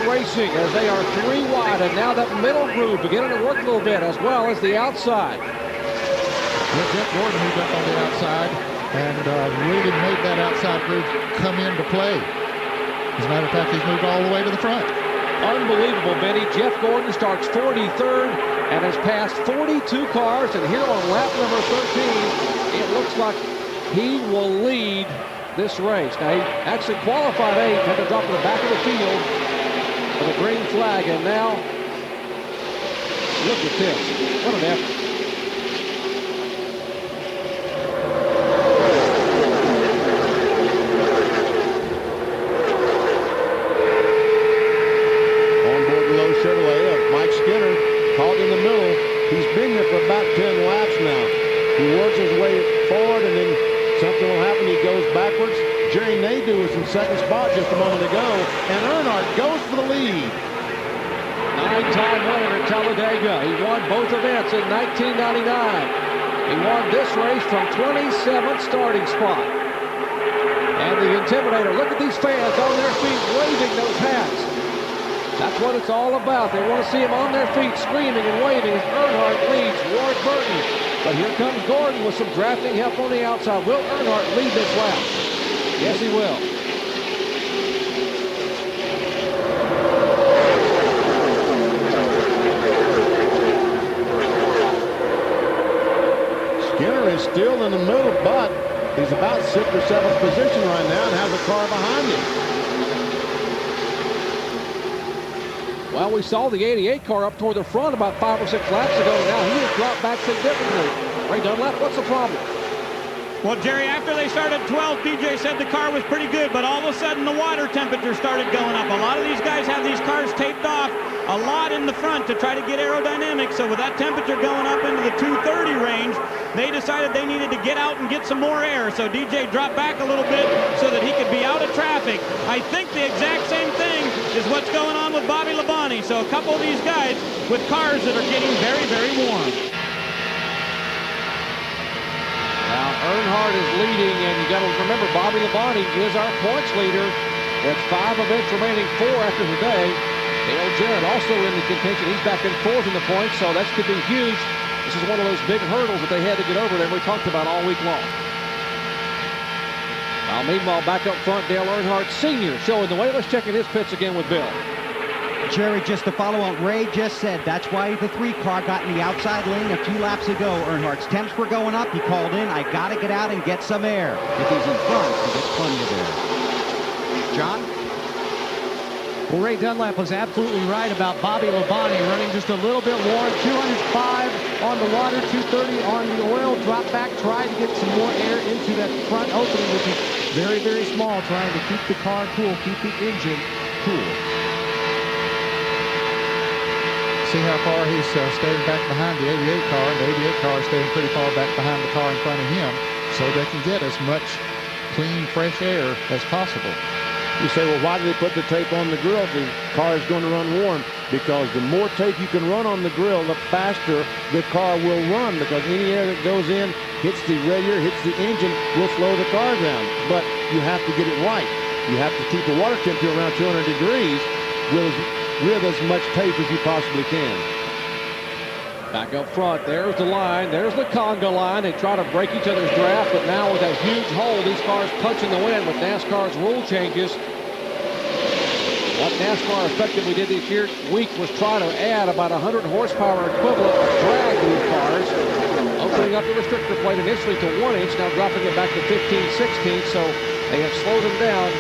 racing as they are 3 wide, and now that middle groove beginning to work a little bit, as well as the outside. Well, Jeff Gordon moved up on the outside and really made that outside groove come into play. As a matter of fact, he's moved all the way to the front. Unbelievable, Benny. Jeff Gordon starts 43rd and has passed 42 cars, and here on lap number 13, it looks like he will lead this race. Now, he actually qualified 8th, had to drop to the back of the field for the green flag, and now, look at this. What an effort. Caught in the middle. He's been there for about 10 laps now. He works his way forward, and then something will happen. He goes backwards. Jerry Nadeau was in second spot just a moment ago, and Earnhardt goes for the lead. 9-time winner at Talladega. He won both events in 1999. He won this race from 27th starting spot. And the Intimidator, look at these fans on their feet waving those hats. That's what it's all about. They want to see him on their feet screaming and waving as Earnhardt leads Ward Burton. But here comes Gordon with some drafting help on the outside. Will Earnhardt lead this lap? Yes, he will. Skinner is still in the middle, but he's about 6th or 7th position right now and has a car behind him. Well, we saw the 88 car up toward the front about 5 or 6 laps ago. Now he has dropped back significantly. Ray Dunlap, what's the problem? Well, Jerry, after they started 12th, DJ said the car was pretty good, but all of a sudden the water temperature started going up. A lot of these guys have these cars taped off a lot in the front to try to get aerodynamics. So with that temperature going up into the 230 range, they decided they needed to get out and get some more air. So DJ dropped back a little bit so that he could be out of traffic. I think the exact same thing is what's going on with Bobby Labonte. So a couple of these guys with cars that are getting very, very warm. Now Earnhardt is leading, and you got to remember Bobby Labonte is our points leader. With 5 events remaining, 4 after today. Dale Jarrett also in the contention. He's back in 4th in the points, so that could be huge. This is one of those big hurdles that they had to get over that we talked about all week long. Now, meanwhile, back up front, Dale Earnhardt Sr. showing the way. Let's check in his pits again with Bill. Jerry, just to follow what Ray just said, that's why the 3 car got in the outside lane a few laps ago. Earnhardt's temps were going up. He called in, I got to get out and get some air. If he's in front, he gets plenty of air. John? Well, Ray Dunlap was absolutely right about Bobby Labonte running just a little bit warm. 205 on the water, 230 on the oil. Drop back, try to get some more air into that front opening, which is very, very small, trying to keep the car cool, keep the engine cool. See how far he's staying back behind the 88 car, and the 88 car is staying pretty far back behind the car in front of him, so they can get as much clean, fresh air as possible. You say, well, why do they put the tape on the grill if the car is going to run warm? Because the more tape you can run on the grill, the faster the car will run, because any air that goes in, hits the radiator, hits the engine, will slow the car down. But you have to get it right. You have to keep the water temperature around 200 degrees with as much tape as you possibly can. Back up front, there's the line, there's the conga line. They try to break each other's draft, but now with that huge hole, these cars punching the wind with NASCAR's rule changes. What NASCAR effectively did this week was try to add about 100 horsepower equivalent of drag to these cars, opening up the restrictor plate initially to 1 inch, now dropping it back to 15/16, so they have slowed them down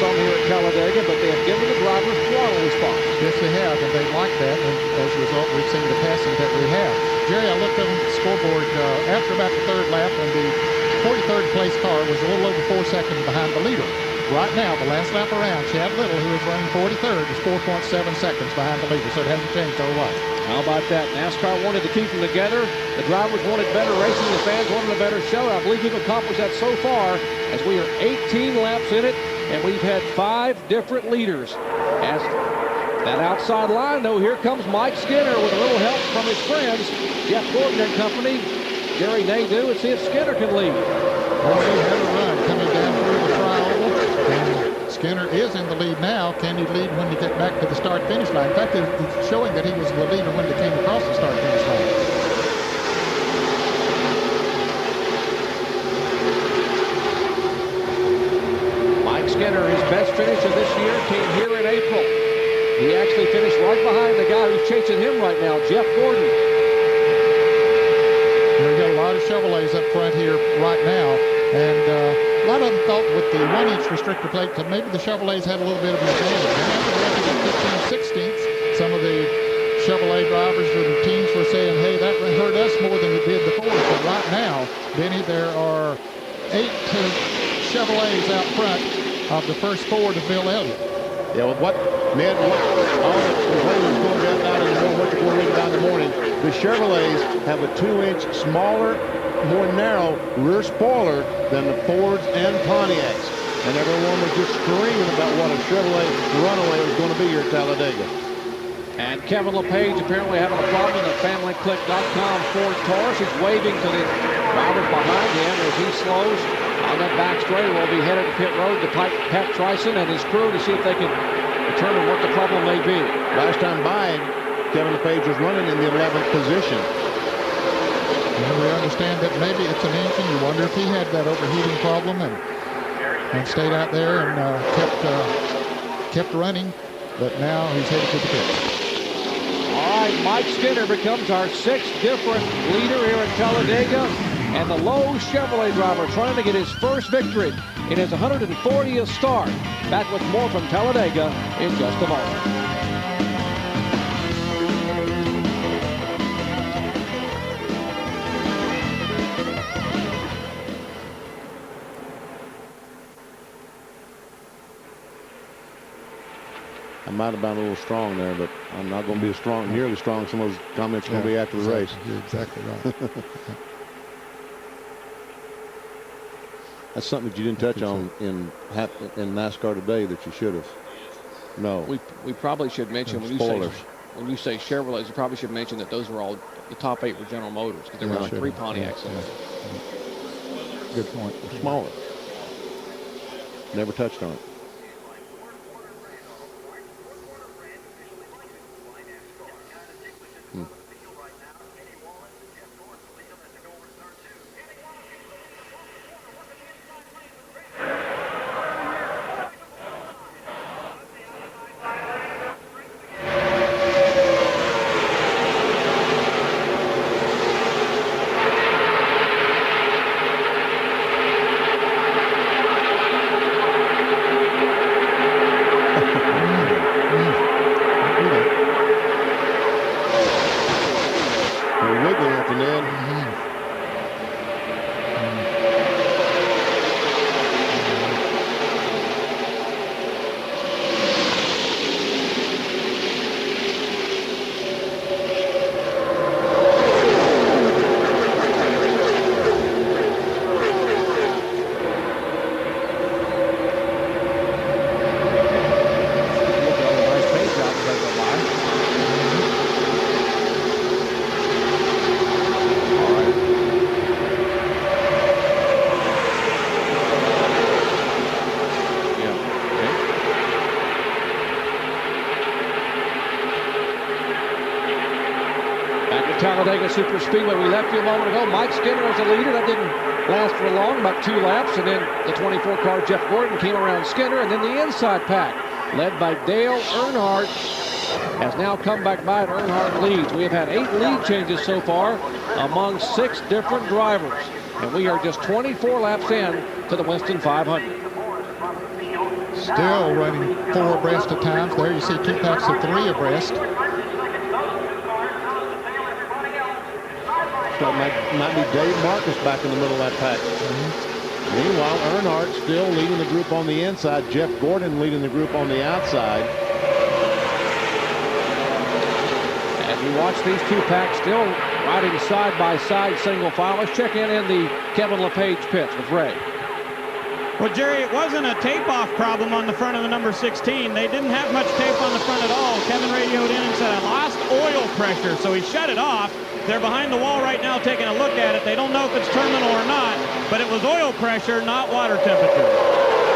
some here at Talladega, but they have given the drivers throttle response. Yes, they have, and they like that, and as a result, we've seen the passing that we have. Jerry, I looked on the scoreboard after about the 3rd lap, and the 43rd place car was a little over 4 seconds behind the leader. Right now, the last lap around, Chad Little, who is running 43rd, is 4.7 seconds behind the leader, so it hasn't changed a whole lot. How about that? NASCAR wanted to keep them together. The drivers wanted better racing. The fans wanted a better show. I believe we've accomplished that so far, as we are 18 laps in it, and we've had 5 different leaders. As that outside line, though, here comes Mike Skinner with a little help from his friends, Jeff Gordon and company, Jerry Nadeau, and see if Skinner can lead. Well, they had a run coming down through the tri-oval, and Skinner is in the lead now. Can he lead when he gets back to the start-finish line? In fact, it's showing that he was the leader when they came across the start-finish line. Mike Skinner, his best finish of this year came here in April. He actually finished right behind the guy who's chasing him right now, Jeff Gordon. We've got a lot of Chevrolets up front here right now, and a lot of them thought with the 1-inch restrictor plate that maybe the Chevrolets had a little bit of an advantage. And after the record of 15/16, some of the Chevrolet drivers and teams were saying, hey, that hurt us more than it did the Fords. But right now, Benny, there are 8 Chevrolets out front of the first Ford of Bill Elliott. Yeah, well, all the complainers going down in the morning, what you're going down in the morning, the Chevrolets have a 2-inch smaller, more narrow rear spoiler than the Fords and Pontiacs. And everyone was just screaming about what a Chevrolet runaway was going to be here at Talladega. And Kevin LePage apparently having a problem in the FamilyClick.com Ford Taurus. He's waving to the drivers behind him as he slows on that back straight. We'll be headed to pit road to Pat Tryson and his crew to see if they can determine what the problem may be. Last time by, Kevin LePage was running in the 11th position. And we understand that maybe it's an engine. You wonder if he had that overheating problem and stayed out there and kept running. But now he's headed to the pit. All right, Mike Skinner becomes our 6th different leader here at Talladega. And the Lowe Chevrolet driver trying to get his first victory in his 140th start. Back with more from Talladega in just a moment. I might have been a little strong there, but I'm not going to be as strong, nearly strong. Some of those comments are going to be after the race. You're exactly right. That's something that you didn't touch on in NASCAR today that you should have. No. We probably should mention when you say Chevrolets, you probably should mention that those were all the top 8 were General Motors because there were like 3 Pontiacs in there. Good point. Smaller. Never touched on it. Talladega Superspeedway. We left you a moment ago. Mike Skinner was the leader. That didn't last for long, about 2 laps. And then the 24 car Jeff Gordon came around Skinner. And then the inside pack, led by Dale Earnhardt, has now come back by, and Earnhardt leads. We have had 8 lead changes so far among 6 different drivers. And we are just 24 laps in to the Winston 500. Still running 4 abreast at times. There you see 2 packs of 3 abreast. So might be Dave Marcus back in the middle of that pack. Meanwhile, Earnhardt still leading the group on the inside. Jeff Gordon leading the group on the outside. As you watch these 2 packs still riding side by side, single file. Let's check in the Kevin LePage pits with Ray. Well, Jerry, it wasn't a tape-off problem on the front of the number 16. They didn't have much tape on the front at all. Kevin radioed in and said, I lost oil pressure, so he shut it off. They're behind the wall right now taking a look at it. They don't know if it's terminal or not, but it was oil pressure, not water temperature.